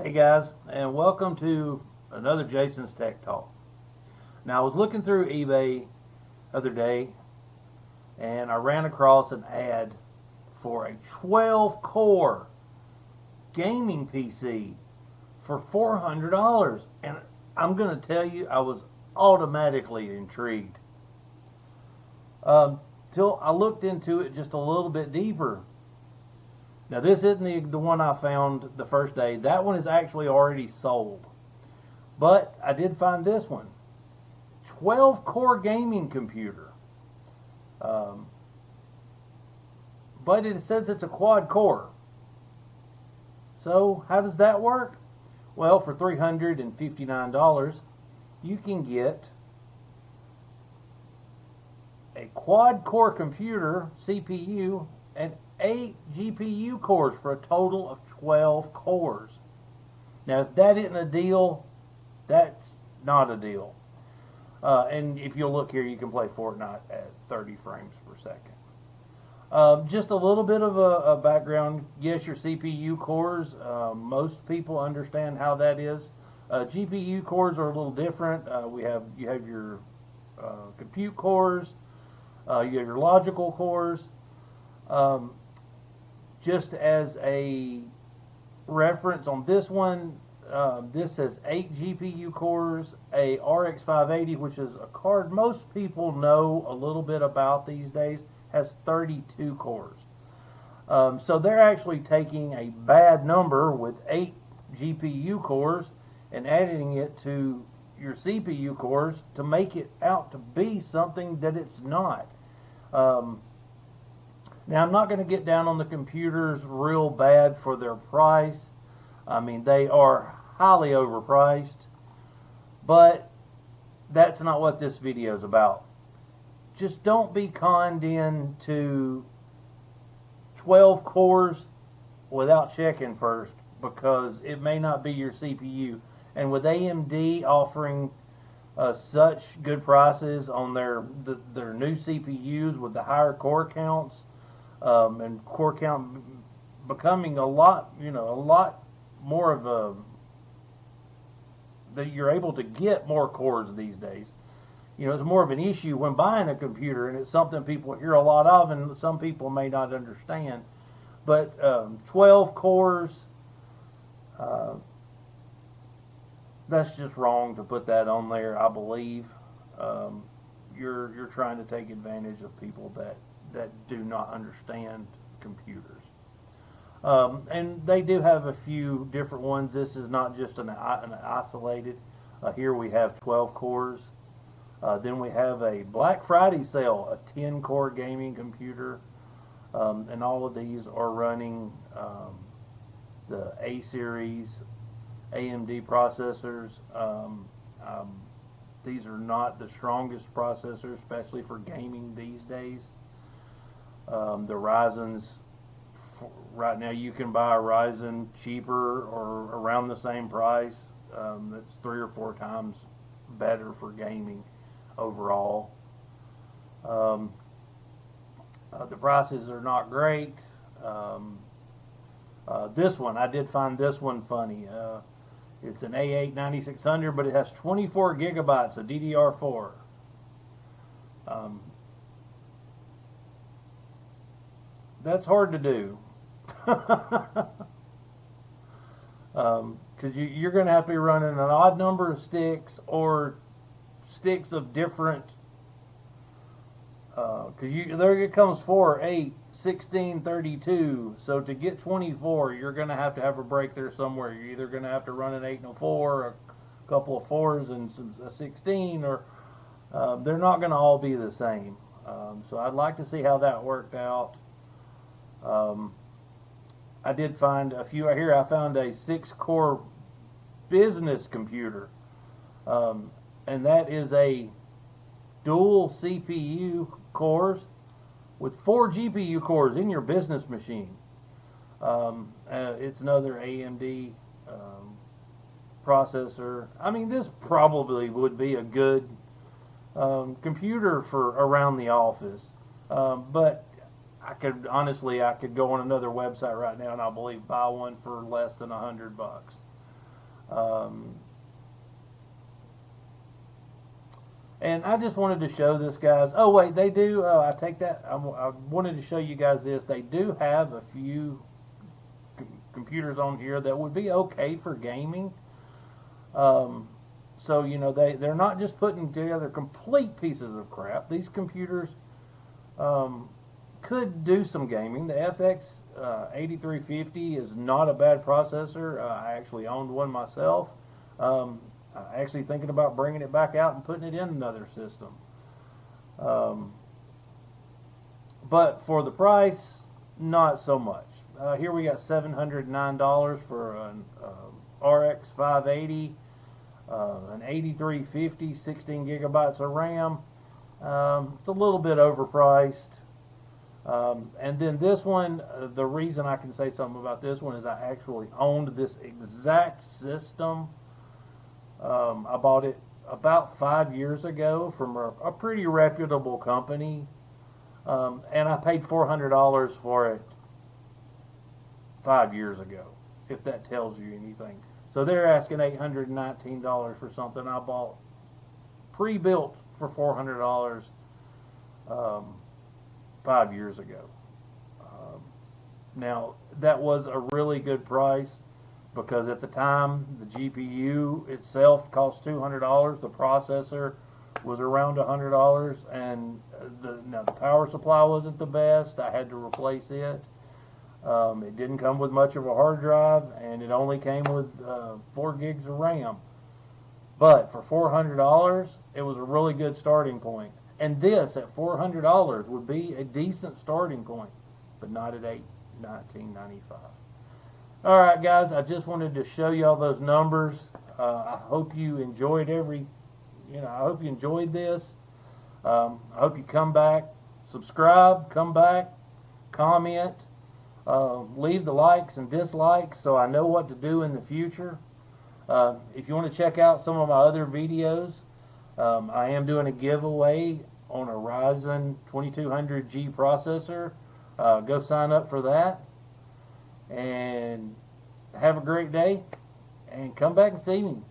Hey guys, and welcome to another Jason's Tech Talk. Now I was looking through eBay the other day and I ran across an ad for a 12-core gaming PC for $400, and I'm going to tell you I was automatically intrigued. Till I looked into it just a little bit deeper. Now this isn't the one I found the first day. That one is actually already sold. But I did find this one. 12-core gaming computer. But it says it's a quad core. So how does that work? Well, for $359, you can get a quad core computer, CPU, and 8 GPU cores for a total of 12 cores. Now, if that isn't a deal, that's not a deal. And if you'll look here, you can play Fortnite at 30 frames per second. Just a little bit of a background. Yes, your CPU cores, most people understand how that is. GPU cores are a little different. You have your compute cores, you have your logical cores. Just as a reference on this one, this says 8 GPU cores, a RX 580, which is a card most people know a little bit about these days, has 32 cores. So they're actually taking a bad number with 8 GPU cores and adding it to your CPU cores to make it out to be something that it's not. Now, I'm not going to get down on the computers real bad for their price. I mean, they are highly overpriced. But that's not what this video is about. Just don't be conned into 12 cores without checking first, because it may not be your CPU. And with AMD offering such good prices on their new CPUs with the higher core counts, and core count becoming a lot more of a, that you're able to get more cores these days. It's more of an issue when buying a computer, and it's something people hear a lot of, and some people may not understand. But 12 cores, that's just wrong to put that on there. I believe you're trying to take advantage of people that do not understand computers. And they do have a few different ones. This is not just an isolated. Here we have 12 cores. Then we have a Black Friday sale, a 10-core gaming computer. And all of these are running the A-series AMD processors. These are not the strongest processors, especially for gaming these days. The Ryzen's, right now you can buy a Ryzen cheaper or around the same price. That's 3 or 4 times better for gaming overall. The prices are not great. This one, I did find this one funny. It's an A8 9600, but it has 24 gigabytes of DDR4. That's hard to do. Because you're going to have to be running an odd number of sticks, or sticks of different, because there it comes 4, 8, 16, 32. So to get 24, you're going to have a break there somewhere. You're either going to have to run an 8 and a 4, a couple of 4s and a 16, or they're not going to all be the same. So I'd like to see how that worked out. I did find a few here. I found a 6-core business computer, and that is a dual CPU cores with 4 GPU cores in your business machine. It's another AMD processor. I mean, this probably would be a good computer for around the office, but I could honestly, I could go on another website right now and I believe buy one for less than $100. And I just wanted to show this, guys. Oh wait, they do. I take that. I wanted to show you guys this. They do have a few computers on here that would be okay for gaming. So you know, they're not just putting together complete pieces of crap. These computers could do some gaming. The FX 8350 is not a bad processor. I actually owned one myself. Actually thinking about bringing it back out and putting it in another system. But for the price, not so much. Here we got $709 for an RX 580, an 8350, 16 gigabytes of RAM. It's a little bit overpriced. And then this one, the reason I can say something about this one is I actually owned this exact system. I bought it about 5 years ago from a pretty reputable company, and I paid $400 for it 5 years ago, if that tells you anything. So they're asking $819 for something I bought pre-built for $400 5 years ago. Now, that was a really good price, because at the time the GPU itself cost $200, the processor was around $100, and the power supply wasn't the best. I had to replace it. It didn't come with much of a hard drive, and it only came with 4 gigs of RAM. But for $400, it was a really good starting point. And this at $400 would be a decent starting point, but not at $1995. All right, guys, I just wanted to show you all those numbers. I hope you enjoyed I hope you enjoyed this. I hope you come back, subscribe, come back, comment, leave the likes and dislikes so I know what to do in the future. If you want to check out some of my other videos, I am doing a giveaway on a Ryzen 2200G processor. Go sign up for that. And have a great day, and come back and see me.